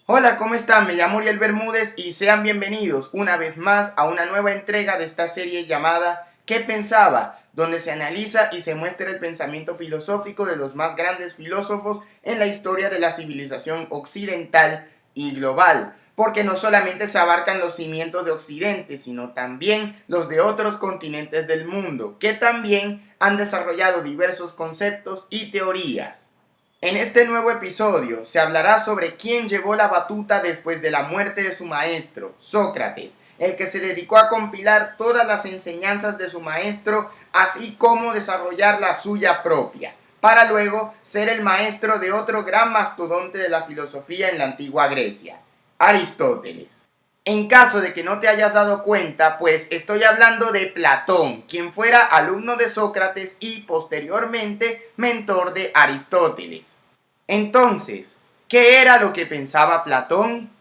Hola, ¿cómo están? Me llamo Uriel Bermúdez y sean bienvenidos una vez más a una nueva entrega de esta serie llamada ¿Qué pensaba?, donde se analiza y se muestra el pensamiento filosófico de los más grandes filósofos en la historia de la civilización occidental y global, porque no solamente se abarcan los cimientos de Occidente, sino también los de otros continentes del mundo, que también han desarrollado diversos conceptos y teorías. En este nuevo episodio se hablará sobre quién llevó la batuta después de la muerte de su maestro, Sócrates, el que se dedicó a compilar todas las enseñanzas de su maestro, así como desarrollar la suya propia, para luego ser el maestro de otro gran mastodonte de la filosofía en la antigua Grecia, Aristóteles. En caso de que no te hayas dado cuenta, pues estoy hablando de Platón, quien fuera alumno de Sócrates y posteriormente mentor de Aristóteles. Entonces, ¿qué era lo que pensaba Platón?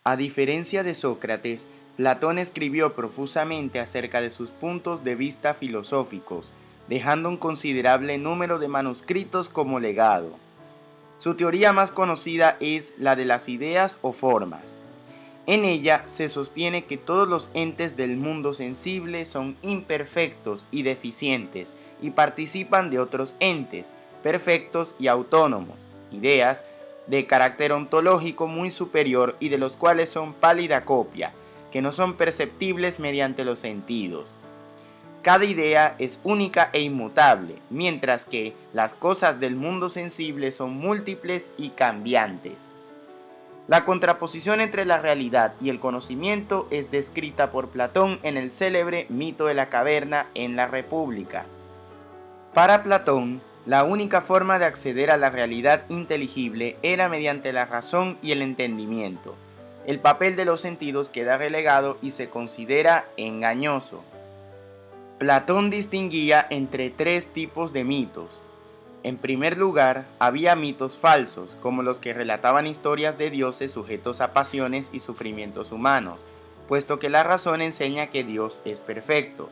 A diferencia de Sócrates, Platón escribió profusamente acerca de sus puntos de vista filosóficos, dejando un considerable número de manuscritos como legado. Su teoría más conocida es la de las ideas o formas. En ella se sostiene que todos los entes del mundo sensible son imperfectos y deficientes y participan de otros entes, perfectos y autónomos, ideas de carácter ontológico muy superior y de los cuales son pálida copia, que no son perceptibles mediante los sentidos. Cada idea es única e inmutable, mientras que las cosas del mundo sensible son múltiples y cambiantes. La contraposición entre la realidad y el conocimiento es descrita por Platón en el célebre mito de la caverna en la República. Para Platón, la única forma de acceder a la realidad inteligible era mediante la razón y el entendimiento. El papel de los sentidos queda relegado y se considera engañoso. Platón distinguía entre tres tipos de mitos. En primer lugar, había mitos falsos, como los que relataban historias de dioses sujetos a pasiones y sufrimientos humanos, puesto que la razón enseña que Dios es perfecto.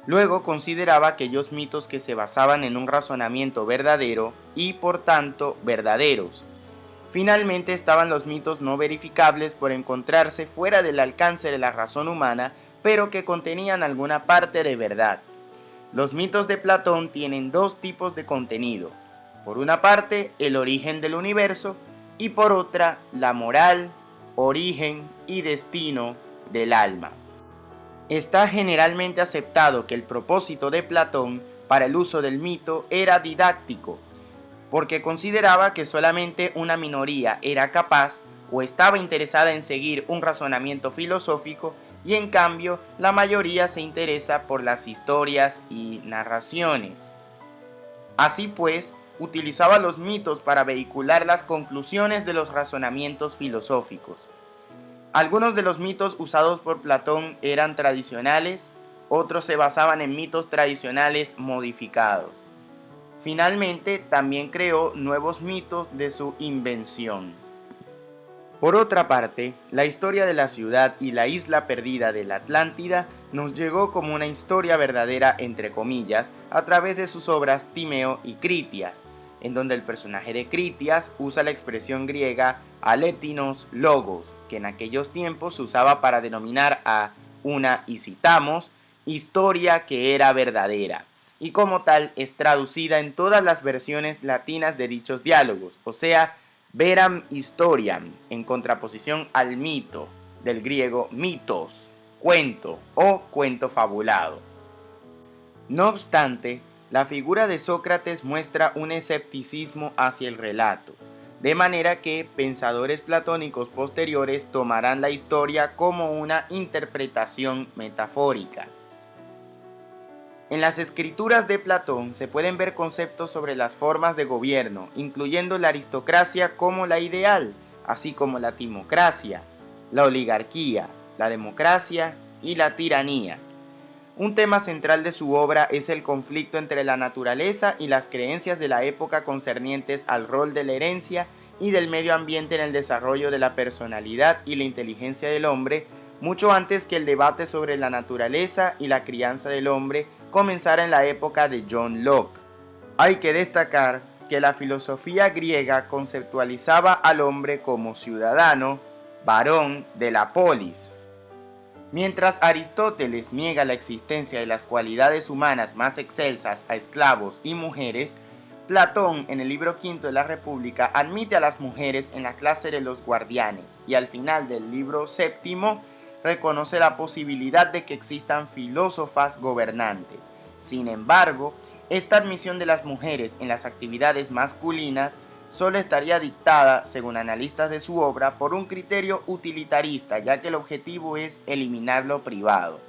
Luego consideraba aquellos mitos que se basaban en un razonamiento verdadero y, por tanto, verdaderos. Finalmente estaban los mitos no verificables por encontrarse fuera del alcance de la razón humana, pero que contenían alguna parte de verdad. Los mitos de Platón tienen dos tipos de contenido. Por una parte, el origen del universo y por otra, la moral, origen y destino del alma. Está generalmente aceptado que el propósito de Platón para el uso del mito era didáctico, porque consideraba que solamente una minoría era capaz o estaba interesada en seguir un razonamiento filosófico y en cambio la mayoría se interesa por las historias y narraciones. Así pues, utilizaba los mitos para vehicular las conclusiones de los razonamientos filosóficos. Algunos de los mitos usados por Platón eran tradicionales, otros se basaban en mitos tradicionales modificados. Finalmente, también creó nuevos mitos de su invención. Por otra parte, la historia de la ciudad y la isla perdida de la Atlántida nos llegó como una historia verdadera, entre comillas, a través de sus obras Timeo y Critias, en donde el personaje de Critias usa la expresión griega alétinos logos, que en aquellos tiempos se usaba para denominar a una, y citamos, historia que era verdadera, y como tal es traducida en todas las versiones latinas de dichos diálogos, o sea, veram historiam, en contraposición al mito, del griego mitos, cuento o cuento fabulado. No obstante, la figura de Sócrates muestra un escepticismo hacia el relato, de manera que pensadores platónicos posteriores tomarán la historia como una interpretación metafórica. En las escrituras de Platón se pueden ver conceptos sobre las formas de gobierno, incluyendo la aristocracia como la ideal, así como la timocracia, la oligarquía, la democracia y la tiranía. Un tema central de su obra es el conflicto entre la naturaleza y las creencias de la época concernientes al rol de la herencia y del medio ambiente en el desarrollo de la personalidad y la inteligencia del hombre, mucho antes que el debate sobre la naturaleza y la crianza del hombre comenzara en la época de John Locke. Hay que destacar que la filosofía griega conceptualizaba al hombre como ciudadano, varón de la polis. Mientras Aristóteles niega la existencia de las cualidades humanas más excelsas a esclavos y mujeres, Platón, en el libro V de la República, admite a las mujeres en la clase de los guardianes y al final del libro VII reconoce la posibilidad de que existan filósofas gobernantes. Sin embargo, esta admisión de las mujeres en las actividades masculinas solo estaría dictada, según analistas de su obra, por un criterio utilitarista, ya que el objetivo es eliminar lo privado.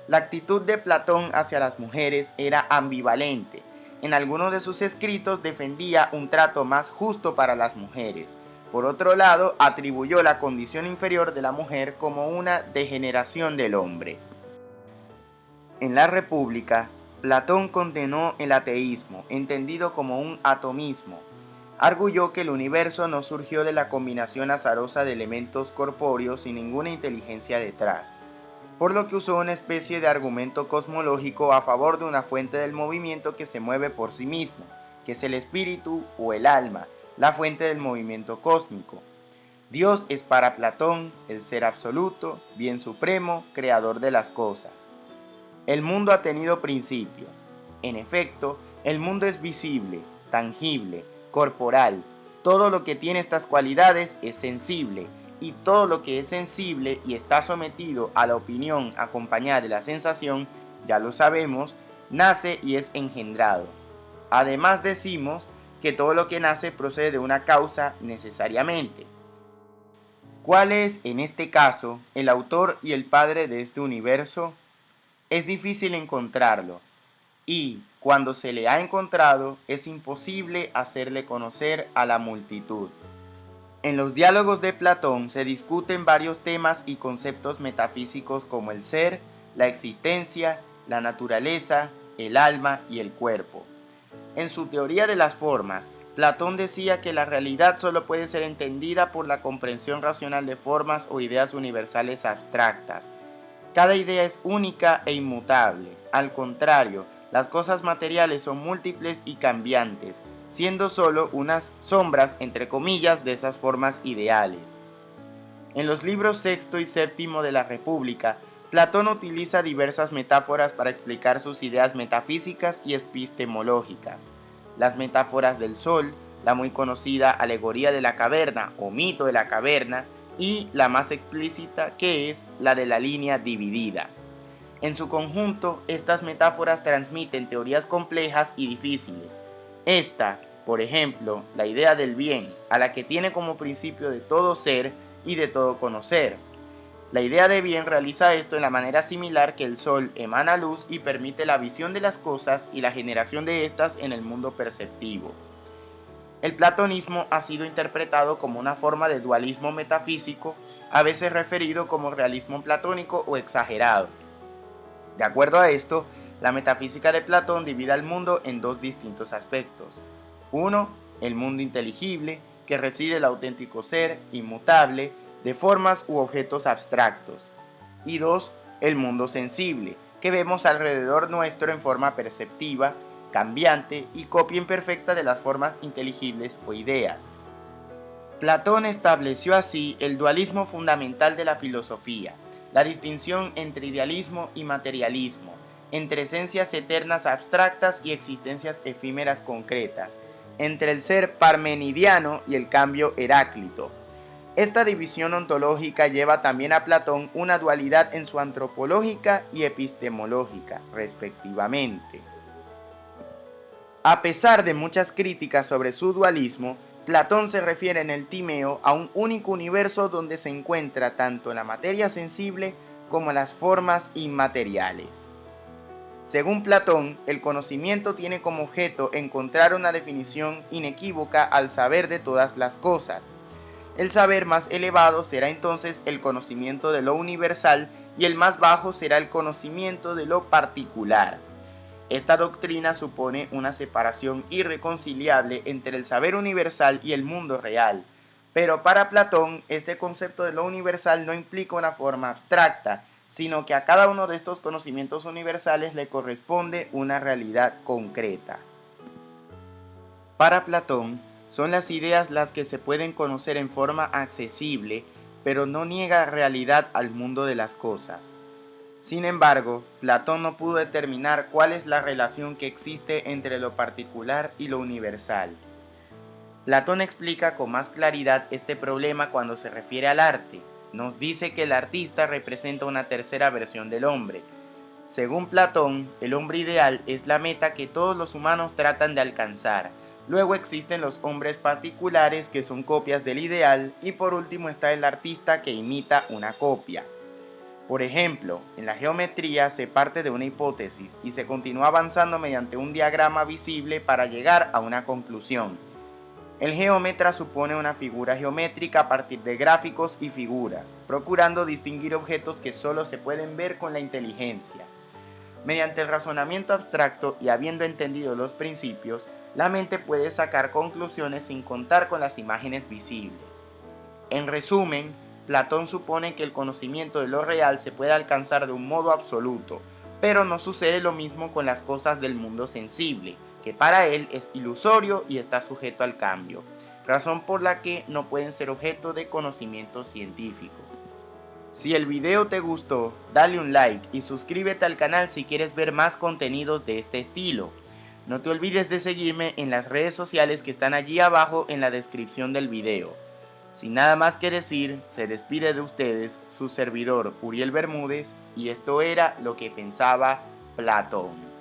La actitud de Platón hacia las mujeres era ambivalente. En algunos de sus escritos defendía un trato más justo para las mujeres. Por otro lado, atribuyó la condición inferior de la mujer como una degeneración del hombre. En la República, Platón condenó el ateísmo, entendido como un atomismo. Arguyó que el universo no surgió de la combinación azarosa de elementos corpóreos sin ninguna inteligencia detrás, por lo que usó una especie de argumento cosmológico a favor de una fuente del movimiento que se mueve por sí mismo, que es el espíritu o el alma, la fuente del movimiento cósmico. Dios es para Platón el ser absoluto, bien supremo, creador de las cosas. El mundo ha tenido principio. En efecto, el mundo es visible, tangible, corporal. Todo lo que tiene estas cualidades es sensible, y todo lo que es sensible y está sometido a la opinión acompañada de la sensación, ya lo sabemos, nace y es engendrado. Además decimos que todo lo que nace procede de una causa necesariamente. ¿Cuál es, en este caso, el autor y el padre de este universo? Es difícil encontrarlo, y cuando se le ha encontrado, es imposible hacerle conocer a la multitud. En los diálogos de Platón se discuten varios temas y conceptos metafísicos como el ser, la existencia, la naturaleza, el alma y el cuerpo. En su teoría de las formas, Platón decía que la realidad solo puede ser entendida por la comprensión racional de formas o ideas universales abstractas. Cada idea es única e inmutable. Al contrario, las cosas materiales son múltiples y cambiantes, siendo solo unas sombras, entre comillas, de esas formas ideales. En los libros sexto y séptimo de la República, Platón utiliza diversas metáforas para explicar sus ideas metafísicas y epistemológicas. Las metáforas del sol, la muy conocida alegoría de la caverna o mito de la caverna, y la más explícita, que es la de la línea dividida. En su conjunto, estas metáforas transmiten teorías complejas y difíciles. Esta, por ejemplo, la idea del bien, a la que tiene como principio de todo ser y de todo conocer. La idea de bien realiza esto en la manera similar que el sol emana luz y permite la visión de las cosas y la generación de estas en el mundo perceptivo. El platonismo ha sido interpretado como una forma de dualismo metafísico, a veces referido como realismo platónico o exagerado. De acuerdo a esto, la metafísica de Platón divide al mundo en dos distintos aspectos. Uno, el mundo inteligible, que reside el auténtico ser, inmutable, de formas u objetos abstractos. Y dos, el mundo sensible, que vemos alrededor nuestro en forma perceptiva, cambiante y copia imperfecta de las formas inteligibles o ideas. Platón estableció así el dualismo fundamental de la filosofía, la distinción entre idealismo y materialismo, entre esencias eternas abstractas y existencias efímeras concretas, entre el ser parmenidiano y el cambio heráclito. Esta división ontológica lleva también a Platón una dualidad en su antropológica y epistemológica, respectivamente. A pesar de muchas críticas sobre su dualismo, Platón se refiere en el Timeo a un único universo donde se encuentra tanto la materia sensible como las formas inmateriales. Según Platón, el conocimiento tiene como objeto encontrar una definición inequívoca al saber de todas las cosas. El saber más elevado será entonces el conocimiento de lo universal y el más bajo será el conocimiento de lo particular. Esta doctrina supone una separación irreconciliable entre el saber universal y el mundo real, pero para Platón este concepto de lo universal no implica una forma abstracta, sino que a cada uno de estos conocimientos universales le corresponde una realidad concreta. Para Platón, son las ideas las que se pueden conocer en forma accesible, pero no niega realidad al mundo de las cosas. Sin embargo, Platón no pudo determinar cuál es la relación que existe entre lo particular y lo universal. Platón explica con más claridad este problema cuando se refiere al arte. Nos dice que el artista representa una tercera versión del hombre. Según Platón, el hombre ideal es la meta que todos los humanos tratan de alcanzar. Luego existen los hombres particulares que son copias del ideal y por último está el artista que imita una copia. Por ejemplo, en la geometría se parte de una hipótesis y se continúa avanzando mediante un diagrama visible para llegar a una conclusión. El geómetra supone una figura geométrica a partir de gráficos y figuras, procurando distinguir objetos que solo se pueden ver con la inteligencia. Mediante el razonamiento abstracto y habiendo entendido los principios, la mente puede sacar conclusiones sin contar con las imágenes visibles. En resumen, Platón supone que el conocimiento de lo real se puede alcanzar de un modo absoluto, pero no sucede lo mismo con las cosas del mundo sensible, que para él es ilusorio y está sujeto al cambio, razón por la que no pueden ser objeto de conocimiento científico. Si el video te gustó, dale un like y suscríbete al canal si quieres ver más contenidos de este estilo. No te olvides de seguirme en las redes sociales que están allí abajo en la descripción del video. Sin nada más que decir, se despide de ustedes su servidor Uriel Bermúdez y esto era lo que pensaba Platón.